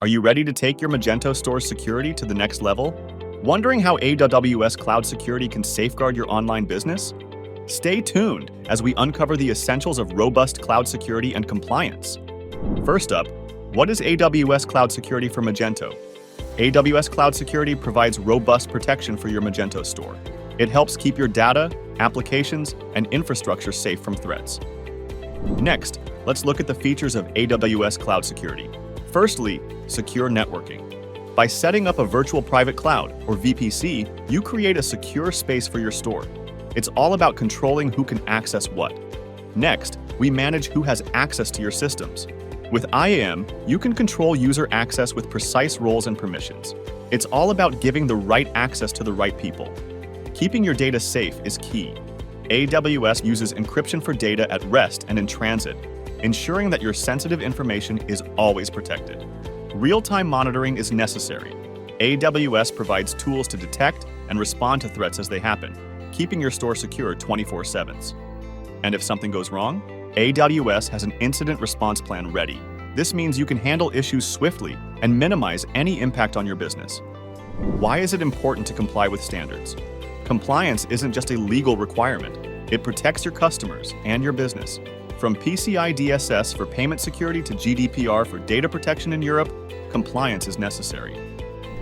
Are you ready to take your Magento store's security to the next level? Wondering how AWS Cloud Security can safeguard your online business? Stay tuned as we uncover the essentials of robust cloud security and compliance. First up, what is AWS Cloud Security for Magento? AWS Cloud Security provides robust protection for your Magento store. It helps keep your data, applications, and infrastructure safe from threats. Next, let's look at the features of AWS Cloud Security. Firstly, secure networking. By setting up a virtual private cloud, or VPC, you create a secure space for your store. It's all about controlling who can access what. Next, we manage who has access to your systems. With IAM, you can control user access with precise roles and permissions. It's all about giving the right access to the right people. Keeping your data safe is key. AWS uses encryption for data at rest and in transit, ensuring that your sensitive information is always protected. Real-time monitoring is necessary. AWS provides tools to detect and respond to threats as they happen, keeping your store secure 24/7. And if something goes wrong, AWS has an incident response plan ready. This means you can handle issues swiftly and minimize any impact on your business. Why is it important to comply with standards? Compliance isn't just a legal requirement. It protects your customers and your business. From PCI DSS for payment security to GDPR for data protection in Europe, compliance is necessary.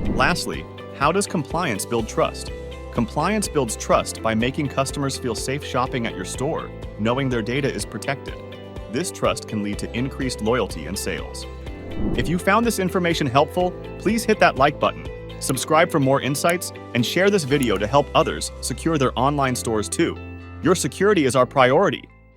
Lastly, how does compliance build trust? Compliance builds trust by making customers feel safe shopping at your store, knowing their data is protected. This trust can lead to increased loyalty and sales. If you found this information helpful, please hit that like button, subscribe for more insights, and share this video to help others secure their online stores too. Your security is our priority.